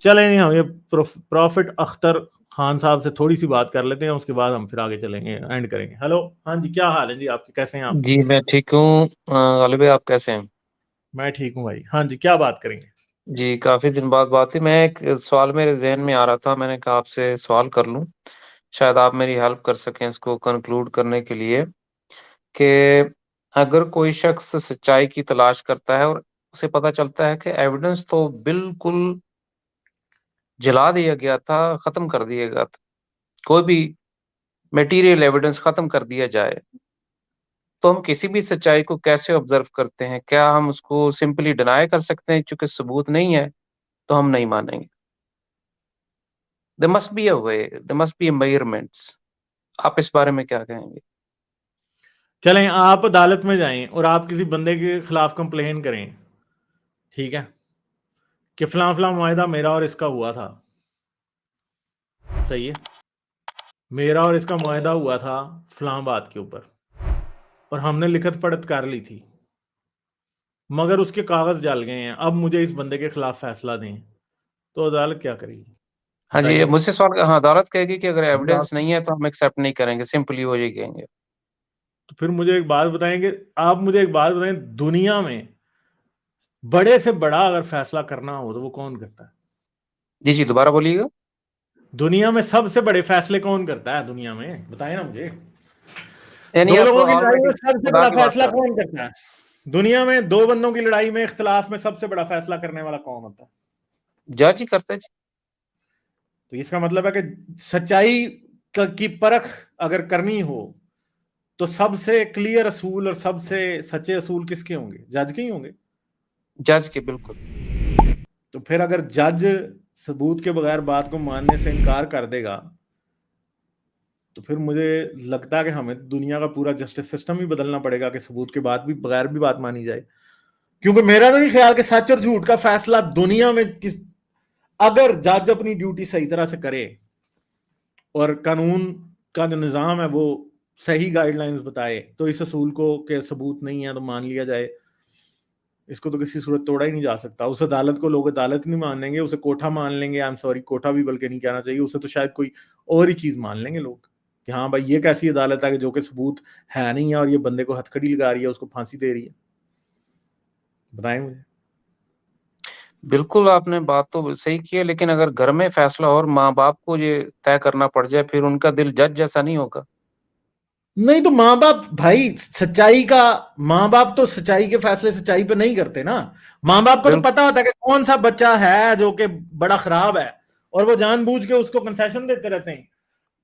चले नहीं, हम ये प्रॉफिट अख्तर खान साहब से थोड़ी सी बात कर लेते हैं, उसके बाद हम फिर आगे चलेंगे, एंड करेंगे। हेलो, हाँ जी, क्या हाल है जी आपके, कैसे हैं आप? जी मैं ठीक हूँ। गालिब भाई आप कैसे हैं? मैं ठीक हूँ भाई। हाँ जी, क्या बात करेंगे? जी काफी दिन बाद बात हुई। मैं एक सवाल मेरे जहन में आ रहा था, मैंने कहा आपसे सवाल कर लूं, शायद आप मेरी हेल्प कर सकें इसको कंक्लूड करने के लिए। कि अगर कोई शख्स सच्चाई की तलाश करता है और उसे पता चलता है कि एविडेंस तो बिल्कुल जला दिया गया था, खत्म कर दिया गया था, कोई भी मटेरियल एविडेंस खत्म कर दिया जाए, तो हम किसी भी सच्चाई को कैसे ऑब्जर्व करते हैं? क्या हम उसको सिंपली डिनाई कर सकते हैं चूंकि सबूत नहीं है तो हम नहीं मानेंगे? There must be a way, there must be measurements. आप इस बारे में क्या कहेंगे? चलें, आप अदालत में जाएं और आप किसी बंदे के खिलाफ कंप्लेन करें, ठीक है, कि फलां फलां मुआहदा मेरा और इसका हुआ था। सही है, मेरा और इसका मुआहदा हुआ था फलां बात के ऊपर, और हमने लिखत पढ़त कर ली थी, मगर उसके कागज जल गए हैं, अब मुझे इस बंदे के खिलाफ फैसला दें, तो अदालत क्या करेगी? हाँ जी, बताइए। मुझसे सवाल, हाँ अदालत कहेगी कि अगर अदालत, एविडेंस नहीं है तो हम एक्सेप्ट नहीं करेंगे, सिंपली वो ये कहेंगे। तो फिर मुझे एक बात बताएंगे, आप मुझे एक बात बताएं, दुनिया में बड़े से बड़ा अगर फैसला करना हो तो वो कौन करता है? जी जी, दोबारा बोलिएगा। दुनिया में सबसे बड़े फैसले कौन करता है दुनिया में, बताए ना मुझे। यानी दो आप लोगों की लड़ाई ऑलरेडी में सबसे खुदा बड़ा की बात फैसला कर रहे हैं। कौन करता है? दुनिया में दो बंदों की लड़ाई में, इख्तिलाफ में सबसे बड़ा फैसला करने वाला कौन होता है? जज ही करते हैं जी। तो इसका मतलब है कि सच्चाई की परख अगर करनी हो तो सबसे क्लियर असूल और सबसे सच्चे असूल किसके होंगे? जज के ही होंगे। जज के, बिल्कुल। तो फिर अगर जज सबूत के बगैर बात को मानने से इनकार कर देगा, तो फिर मुझे लगता है कि हमें दुनिया का पूरा जस्टिस सिस्टम ही बदलना पड़ेगा कि सबूत के बाद भी, बगैर भी बात मानी जाए। क्योंकि मेरा नहीं ख्याल कि सच और झूठ का फैसला दुनिया में किस, अगर जज अपनी ड्यूटी सही तरह से करे और कानून का जो निज़ाम है वो सही गाइडलाइंस बताए, तो इस असूल को के सबूत नहीं है तो मान लिया जाए, इसको तो किसी सूरत तोड़ा ही नहीं जा सकता। उस अदालत को लोग अदालत नहीं मानेंगे, उसे कोठा मान लेंगे। आई एम सॉरी, कोठा भी बल्कि नहीं कहना चाहिए, उसे तो शायद कोई और ही चीज मान लेंगे लोग कि हाँ भाई ये कैसी अदालत है कि जो कि सबूत है नहीं है और ये बंदे को हथकड़ी लगा रही है, उसको फांसी दे रही है। बताएं मुझे। बिल्कुल, आपने बात तो सही की है, लेकिन अगर घर में फैसला और माँ बाप को ये तय करना पड़ जाए, फिर उनका दिल जज जैसा नहीं होगा। नहीं तो माँ बाप भाई सच्चाई का, माँ बाप तो सच्चाई के फैसले सच्चाई पे नहीं करते ना। माँ बाप को तो बिल्कुल। पता होता है कि कौन सा बच्चा है जो कि बड़ा खराब है, और वो जानबूझ के उसको कंसेशन देते रहते हैं।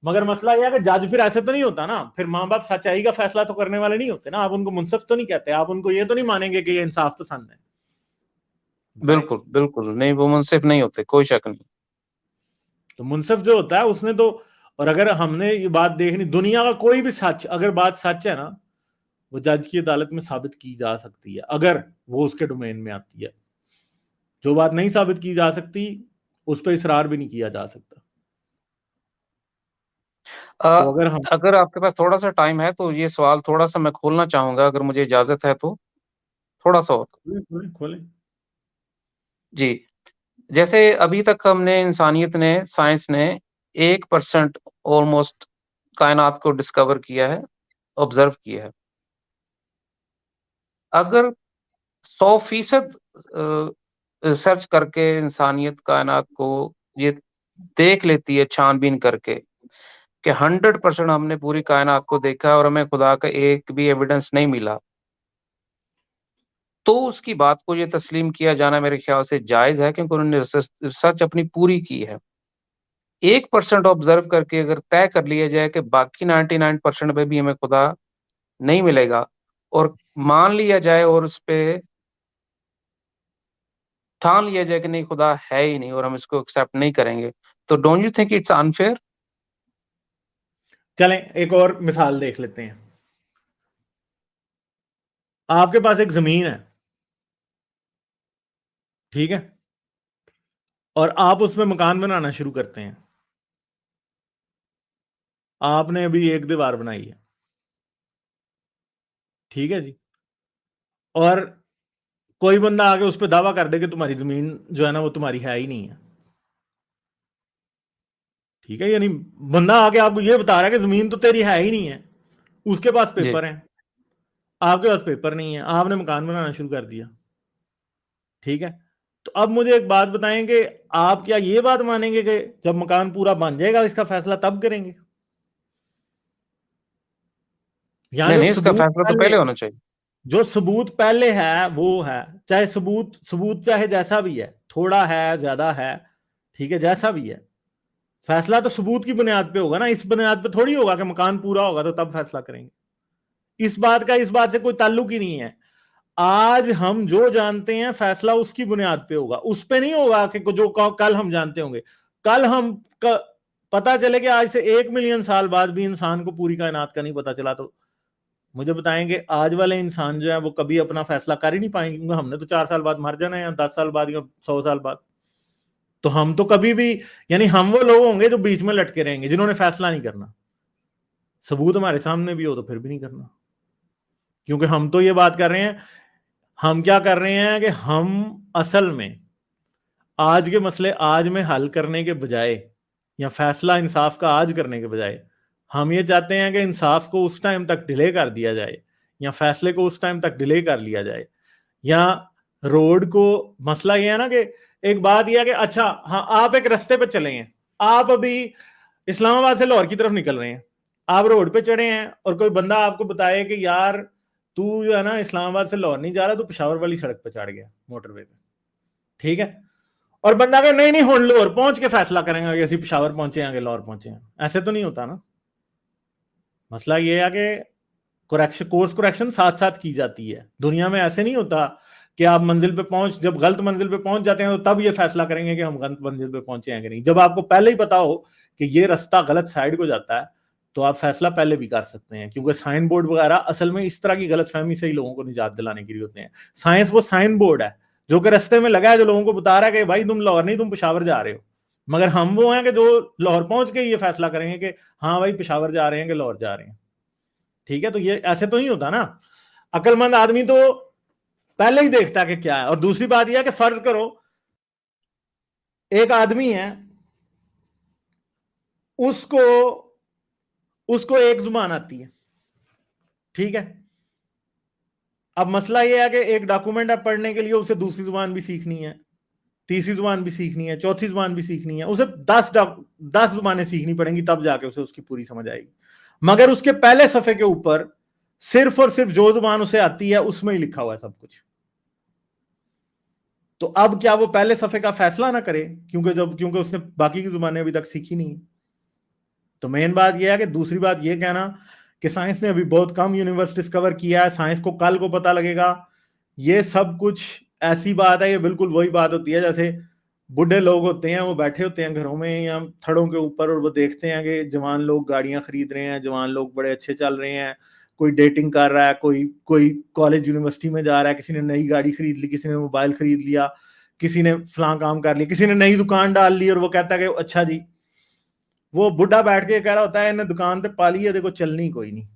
मगर मसला यह है कि जज फिर ऐसे तो नहीं होता ना, फिर माँ बाप सच्चाई का फैसला तो करने वाले नहीं होते ना। आप उनको मुंसफ तो नहीं कहते, आप उनको ये तो नहीं मानेंगे कि ये इंसाफ पसंद है। बताएं। बिल्कुल बिल्कुल नहीं, वो मुंसिफ नहीं होते, कोई शक नहीं। तो मुंसफ जो होता है उसने तो, और अगर हमने ये बात देखनी, दुनिया का कोई भी सच, अगर बात सच है ना, वो जज की अदालत में साबित की जा सकती है अगर वो उसके डोमेन में आती है। जो बात नहीं साबित की जा सकती उस पर इसरार भी नहीं किया जा सकता। तो अगर हम, अगर आपके पास थोड़ा सा टाइम है तो ये सवाल थोड़ा सा मैं खोलना चाहूंगा, अगर मुझे इजाजत है तो, थोड़ा सा और। खोलें खोलें खोलें। जी, जैसे अभी तक हमने, इंसानियत ने, साइंस ने 1% ऑलमोस्ट कायनात को डिस्कवर किया है, ऑब्जर्व किया है। अगर 100% रिसर्च करके इंसानियत कायनात को ये देख लेती है छानबीन करके कि 100% हमने पूरी कायनात को देखा है और हमें खुदा का एक भी एविडेंस नहीं मिला, तो उसकी बात को ये तस्लीम किया जाना मेरे ख्याल से जायज है, क्योंकि उन्होंने रिसर्च अपनी पूरी की है। 1% ऑब्जर्व करके अगर तय कर लिया जाए कि बाकी 99% में भी हमें खुदा नहीं मिलेगा, और मान लिया जाए और उस पे ठान लिया जाए कि नहीं, खुदा है ही नहीं और हम इसको एक्सेप्ट नहीं करेंगे, तो don't you think it's unfair? चलें एक और मिसाल देख लेते हैं। आपके पास एक जमीन है, ठीक है, और आप उसमें मकान बनाना शुरू करते हैं। आपने अभी एक दीवार बनाई है, ठीक है जी, और कोई बंदा आके उस पर दावा कर दे कि तुम्हारी जमीन जो है ना वो तुम्हारी है ही नहीं है। ठीक है, यानी बंदा आके आपको ये बता रहा है कि जमीन तो तेरी है ही नहीं है, उसके पास जी। पेपर है, आपके पास पेपर नहीं है, आपने मकान बनाना शुरू कर दिया। ठीक है, तो अब मुझे एक बात बताएं कि आप क्या ये बात मानेंगे कि जब मकान पूरा बन जाएगा इसका फैसला तब करेंगे? या नहीं जो नहीं, इसका सबूत फैसला तो पहले, पहले होना चाहिए। जो सबूत पहले है वो है, चाहे सबूत सबूत चाहे जैसा भी है, थोड़ा है ज्यादा है, ठीक है, जैसा भी है, फैसला तो सबूत की बुनियाद पे होगा ना, इस बुनियाद पे थोड़ी होगा कि मकान पूरा होगा तो तब फैसला करेंगे। इस बात का इस बात से कोई ताल्लुक ही नहीं है। आज हम जो जानते हैं फैसला उसकी बुनियाद पे होगा, उस पे नहीं होगा कि जो कल हम जानते होंगे। कल हम पता चले कि आज से 1 मिलियन साल बाद भी इंसान को पूरी कायनात का नहीं पता चला, तो मुझे बताएंगे आज वाले इंसान जो है वो कभी अपना फैसला कर ही नहीं पाएंगे, क्योंकि हमने तो 4 साल बाद मर जाना है, या 10 साल बाद, या 100 साल बाद। तो हम तो कभी भी, यानी हम वो लोग होंगे जो बीच में लटके रहेंगे जिन्होंने फैसला नहीं करना। सबूत हमारे सामने भी हो तो फिर भी नहीं करना, क्योंकि हम तो ये बात कर रहे हैं, हम क्या कर रहे हैं कि हम असल में आज के मसले आज में हल करने के बजाय, या फैसला इंसाफ का आज करने के बजाय, हम ये चाहते हैं कि इंसाफ को उस टाइम तक डिले कर दिया जाए, या फैसले को उस टाइम तक डिले कर लिया जाए, या रोड को, मसला ये है ना कि एक बात यह है कि अच्छा हाँ आप एक रास्ते पे चले हैं, आप अभी इस्लामाबाद से लाहौर की तरफ निकल रहे हैं, आप रोड पे चढ़े हैं और कोई बंदा आपको बताए कि यार तू जो है ना इस्लामाबाद से लाहौर नहीं जा रहा, तू पेशावर वाली सड़क पे चढ़ गया मोटरवे पे। ठीक है, और बंदा कहे नहीं नहीं हुण लाहौर पहुंच के फैसला करेंगे कि असं पेशावर पहुंचे हैं कि लाहौर पहुंचे हैं, ऐसे तो नहीं होता ना। मसला ये है कि करेक्शन, कोर्स करेक्शन साथ साथ की जाती है, दुनिया में ऐसे नहीं होता कि आप मंजिल पे पहुंच, जब गलत मंजिल पे पहुंच जाते हैं तो तब ये फैसला करेंगे कि हम गलत मंजिल पे पहुंचे हैं कि नहीं। जब आपको पहले ही पता हो कि ये रास्ता गलत साइड को जाता है तो आप फैसला पहले भी कर सकते हैं, क्योंकि साइन बोर्ड वगैरह असल में इस तरह की गलतफहमी से ही लोगों को निजात दिलाने के लिए होते हैं। साइंस वो साइन बोर्ड है जो कि रास्ते में लगा है, जो लोगों को बता रहा है कि भाई तुम लाहौर नहीं तुम पेशावर जा रहे हो, मगर हम वो हैं कि जो लाहौर पहुंच के ये फैसला करेंगे कि हाँ भाई पेशावर जा रहे हैं कि लाहौर जा रहे हैं। ठीक है, तो ये ऐसे तो नहीं होता ना। अकलमंद आदमी तो पहले ही देखता है कि क्या है। और दूसरी बात यह है कि फर्ज करो एक आदमी है, उसको उसको एक जुबान आती है, ठीक है, अब मसला यह है कि एक डॉक्यूमेंट है पढ़ने के लिए उसे दूसरी जुबान भी सीखनी है, तीसरी जुबान भी सीखनी है, चौथी जुबान भी सीखनी है, उसे 10 जुबानें सीखनी पड़ेंगी तब जाके उसे उसकी पूरी समझ आएगी। मगर उसके पहले सफे के ऊपर सिर्फ और सिर्फ जो जुबान उसे आती है उसमें ही लिखा हुआ है सब कुछ। तो अब क्या वो पहले सफे का फैसला ना करे, क्योंकि उसने बाकी की जुबानें अभी तक सीखी नहीं। तो मेन बात यह है कि दूसरी बात यह कहना कि साइंस ने अभी बहुत कम यूनिवर्स डिस्कवर किया है, साइंस को कल को पता लगेगा, ये सब कुछ ऐसी बात है। ये बिल्कुल वही बात होती है जैसे बूढ़े लोग होते हैं, वो बैठे होते हैं घरों में या थड़ों के ऊपर और वो देखते हैं कि जवान लोग गाड़ियां खरीद रहे हैं, जवान लोग बड़े अच्छे चल रहे हैं, कोई डेटिंग कर रहा है, कोई कोई कॉलेज यूनिवर्सिटी में जा रहा है, किसी ने नई गाड़ी खरीद ली, किसी ने मोबाइल खरीद लिया, किसी ने फलां काम कर लिया, किसी ने नई दुकान डाल ली, और वो कहता है कि अच्छा जी, वो बुढ़ा बैठ के कह रहा होता है इन्हें दुकान पे पाली है, देखो चलनी कोई नहीं।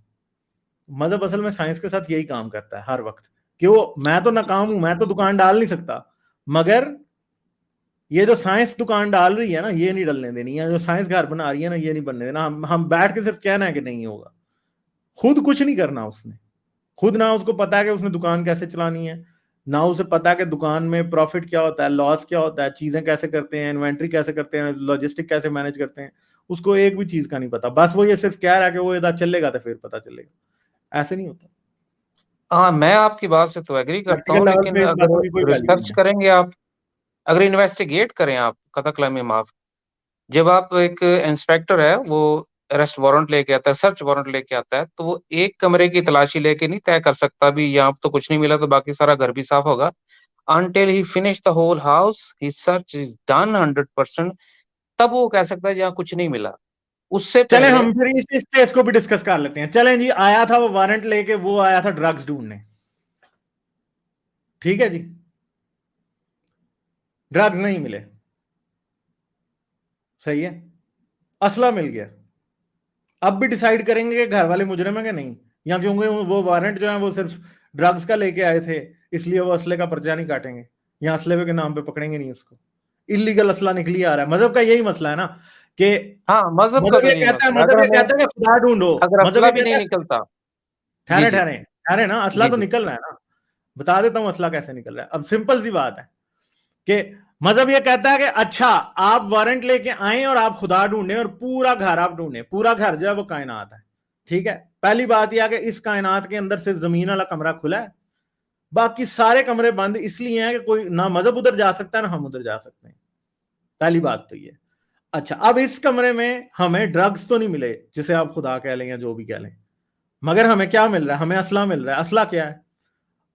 मजहब असल में साइंस के साथ यही काम करता है हर वक्त, कि वो मैं तो नाकाम हूं, मैं तो दुकान डाल नहीं सकता, मगर ये जो साइंस दुकान डाल रही है ना ये नहीं डलने देनी है, जो साइंस घर बना रही है ना ये नहीं बनने देना। हम बैठ के सिर्फ कहना है कि नहीं होगा, खुद कुछ नहीं करना उसने। खुद ना उसको पता है कि उसने दुकान कैसे चलानी है, ना उसे पता है कि दुकान में प्रॉफिट क्या होता है, लॉस क्या होता है, चीजें कैसे करते हैं, इन्वेंट्री कैसे करते हैं, लॉजिस्टिक कैसे मैनेज करते हैं, उसको एक भी चीज का नहीं पता। बस वो ये सिर्फ कह रहा है कि वो इधर चलेगा तो फिर पता चलेगा। ऐसे नहीं होता। हाँ, मैं आपकी बात से तो एग्री करता प्रैक्टिकल हूँ, लेवल लेकिन पे इस बातों की कोई अगर वैल्यू नहीं रिसर्च है। करेंगे आप, अगर इन्वेस्टिगेट करें आप, कतकला माफ, जब आप एक इंस्पेक्टर है वो अरेस्ट वारंट लेके आता है, सर्च वारंट लेके आता है, तो वो एक कमरे की तलाशी लेके नहीं तय कर सकता भी यहाँ तो कुछ नहीं मिला तो बाकी सारा घर भी साफ होगा। Until he finish the whole house he search is done 100%, तब वो कह सकता है यहाँ कुछ नहीं मिला। उससे चलें पहले हम फिर इस केस को भी डिस्कस कर लेते हैं। चलें जी, आया था वो वारंट लेके, वो आया था ड्रग्स ढूंढने, ठीक है जी, ड्रग्स नहीं मिले, सही है, असला मिल गया। अब भी डिसाइड करेंगे कि घर वाले मुजरिम है कि नहीं, या क्योंकि वो वारंट जो है वो सिर्फ ड्रग्स का लेके आए थे इसलिए वो असले का पर्चा नहीं काटेंगे, या असले के नाम पे पकड़ेंगे नहीं उसको। इलीगल असला निकली आ रहा है। मजहब का यही मसला है ना कि हाँ, मज़हब का मज़हब तो ये यही कहता है मसला है। मज़हब ये कहता है कि खुदा ढूँढो, अगर मज़हब असला ये भी नहीं कहता है निकलता। जी, ठहरे, जी। ठहरे, ठहरे ना, असला जी, तो जी। निकल रहा है ना। बता देता हूँ असला कैसे निकल रहा है। अब सिंपल सी बात है कि मज़हब ये कहता है कि अच्छा आप वारंट लेके आएँ और आप खुदा ढूँढें और पूरा घर आप ढूँढें। पूरा घर जो है वो कायनात है, ठीक है? पहली बात ये है कि इस कायनात के अंदर सिर्फ ज़मीन वाला कमरा खुला है, बाकी सारे कमरे बंद इसलिए हैं कि कोई ना मज़हब उधर जा सकता है ना हम उधर जा सकते हैं। पहली बात तो ये। अच्छा, अब इस कमरे में हमें ड्रग्स तो नहीं मिले जिसे आप खुदा कह लें या जो भी कह लें, मगर हमें क्या मिल रहा है? हमें असला मिल रहा है। असला क्या है?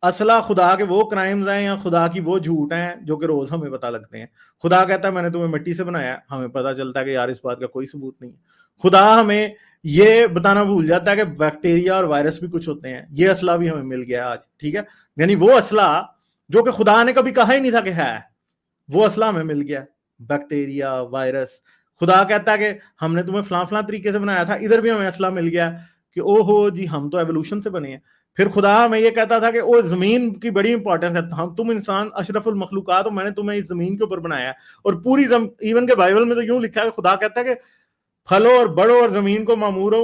असला खुदा के वो क्राइम्स हैं या खुदा की वो झूठ हैं जो कि रोज हमें पता लगते हैं। खुदा कहता है मैंने तुम्हें मिट्टी से बनाया, हमें पता चलता है कि यार इस बात का कोई सबूत नहीं है। खुदा हमें ये बताना भूल जाता है कि बैक्टीरिया और वायरस भी कुछ होते हैं। ये असला भी हमें मिल गया आज, ठीक है? यानी वो असला जो कि खुदा ने कभी कहा ही नहीं था कि है, वो असला हमें मिल गया। बैक्टीरिया, वायरस, खुदा कहता है कि हमने तुम्हें फलां फलां तरीके से बनाया था, इधर भी हमें असला मिल गया कि ओहो जी हम तो एवोल्यूशन से बने हैं। फिर खुदा हमें ये कहता था कि ओ जमीन की बड़ी इंपॉर्टेंस है, हम तुम इंसान अशरफुल मखलूकात हो, मैंने तुम्हें इस जमीन के ऊपर बनाया है। और पूरी इवन के बाइबल में तो यूं लिखा है कि खुदा कहता है कि फलो और बढ़ो और जमीन को मामूरो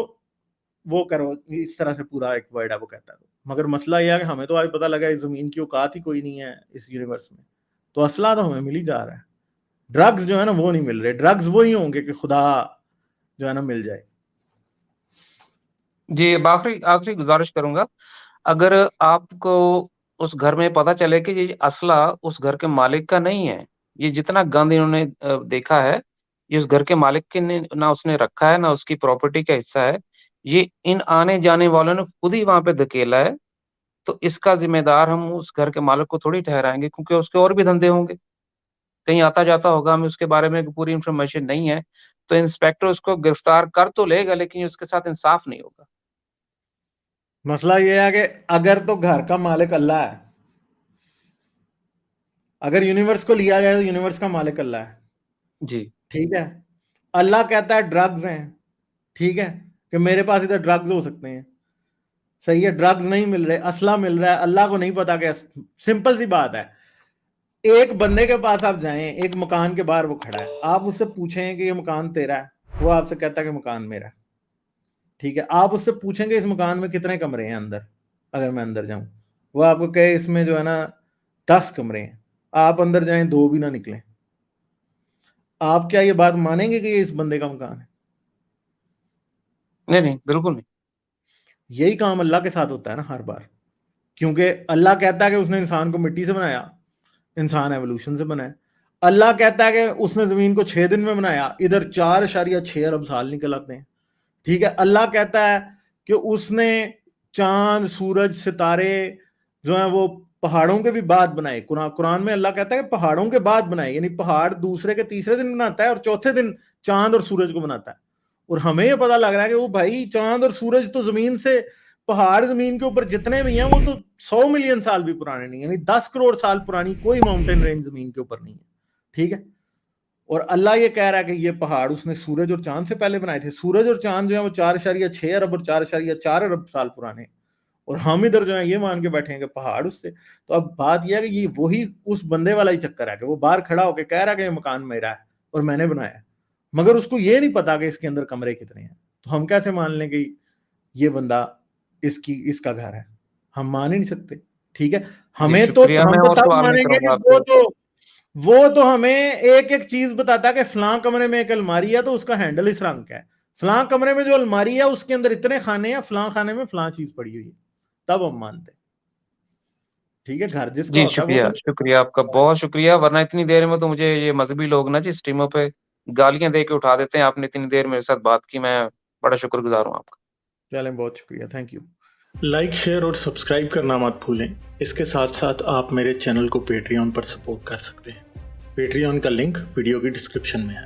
वो करो, इस तरह से पूरा एक वर्ड है वो कहता है। मगर मसला यह है कि हमें तो आज पता लगा इस जमीन की औकात ही कोई नहीं है इस यूनिवर्स में। तो असला तो हमें मिल ही जा रहा है, ड्रग्स जो है ना वो नहीं मिल रहे। ड्रग्स वही होंगे कि खुदा जो है ना मिल जाए। जी, अब आखिरी आखिरी गुज़ारिश करूँगा, अगर आपको उस घर में पता चले कि ये असला उस घर के मालिक का नहीं है, ये जितना गंद इन्होंने देखा है, ये उस घर के मालिक के ने ना उसने रखा है, ना उसकी प्रॉपर्टी का हिस्सा है, ये इन आने-जाने वालों ने खुद ही वहाँ पे धकेला है, तो इसका ज़िम्मेदार हम उस घर के मालिक को थोड़ी ठहराएँगे, क्योंकि उसके और भी धंधे होंगे। कहीं आता-जाता होगा, हमें उसके बारे में पूरी इन्फॉर्मेशन नहीं है, तो इंस्पेक्टर उसको गिरफ्तार कर तो लेगा, लेकिन उसके साथ इंसाफ नहीं होगा। मसला ये है कि अगर तो घर का मालिक अल्लाह है, अगर यूनिवर्स को लिया जाए तो यूनिवर्स का मालिक अल्लाह है, जी। ठीक है? अल्लाह कहता है ड्रग्स हैं, ठीक है? कि मेरे पास इधर ड्रग्स हो सकते हैं, सही है? ड्रग्स नहीं मिल रहे, असला मिल रहा है, अल्लाह को नहीं पता कि सिंपल सी बात है। एक बंदे के पास आप जाएं, एक मकान के बाहर वो खड़ा है, आप उससे पूछें कि ये मकान तेरा है, वो आपसे कहता है कि मकान मेरा है, ठीक है? आप उससे पूछेंगे इस मकान में कितने कमरे हैं अंदर, अगर मैं अंदर जाऊं, वो आपको कहे इसमें जो है ना 10 कमरे हैं, आप अंदर जाएं 2 भी ना निकले, आप क्या ये बात मानेंगे कि ये इस बंदे का मकान है? नहीं, नहीं, बिल्कुल नहीं। यही काम अल्लाह के साथ होता है ना हर बार, क्योंकि अल्लाह कहता है कि उसने इंसान को मिट्टी से बनाया, इंसान एवोल्यूशन से बना है। अल्लाह कहता है कि उसने जमीन को 6 दिन में बनाया, इधर 4.6 अरब साल निकल आते हैं, ठीक है? अल्लाह कहता है कि उसने चांद, सूरज, सितारे जो है वो पहाड़ों के भी बाद बनाए। कुरान में अल्लाह कहता है कि पहाड़ों के बाद बनाए, यानी पहाड़ दूसरे के तीसरे दिन बनाता है और चौथे दिन चांद और सूरज को बनाता है। और हमें ये पता लग रहा है कि वो भाई चांद और सूरज तो जमीन से, पहाड़ जमीन के ऊपर जितने भी हैं वो तो 100 मिलियन साल भी पुराने नहीं, यानी 10 करोड़ साल पुरानी कोई माउंटेन रेंज जमीन के ऊपर नहीं है, ठीक है? और अल्लाह ये कह रहा है कि ये पहाड़ उसने सूरज और चांद से पहले बनाए थे। सूरज और चांद जो है वो 4.6 अरब और 4.4 अरब साल पुराने, और हम इधर जो है ये मान के बैठे हैं कि पहाड़ उससे। तो अब बात यह है कि ये वही उस बंदे वाला ही चक्कर है कि वो बाहर खड़ा होकर कह रहा है कि ये मकान मेरा है और मैंने बनाया है, मगर उसको ये नहीं पता कि इसके अंदर कमरे कितने हैं। तो हम कैसे मान लें कि ये बंदा इसका घर है? हम मान ही नहीं सकते, ठीक है? जी, हमें तो शुक्रिया। मैं हम तो और तब सवाल नहीं मानेंगे कि करूँगा आपसे। वो तो हमें एक एक चीज बताता है कि फलां कमरे में एक अलमारी है तो उसका हैंडल इस रंग का है, फलां कमरे में जो अलमारी है उसके अंदर इतने खाने हैं, फलां खाने में फलां चीज पड़ी हुई है, तब हम मानते हैं, ठीक है? घर जिसका जी, होता है वो शुक्रिया, तो शुक्रिया आपका, बहुत शुक्रिया, वरना इतनी देर में तो मुझे ये मज़हबी लोग ना जी स्ट्रीमों पे गालियाँ दे के उठा देते हैं। आपने इतनी देर मेरे साथ बात की, मैं बड़ा शुक्रगुज़ार हूँ आपका। चलें, बहुत शुक्रिया, थैंक यू। लाइक, शेयर और सब्सक्राइब करना मत भूलें। इसके साथ साथ आप मेरे चैनल को पेट्रियन पर सपोर्ट कर सकते हैं। पेट्रियन का लिंक वीडियो की डिस्क्रिप्शन में है।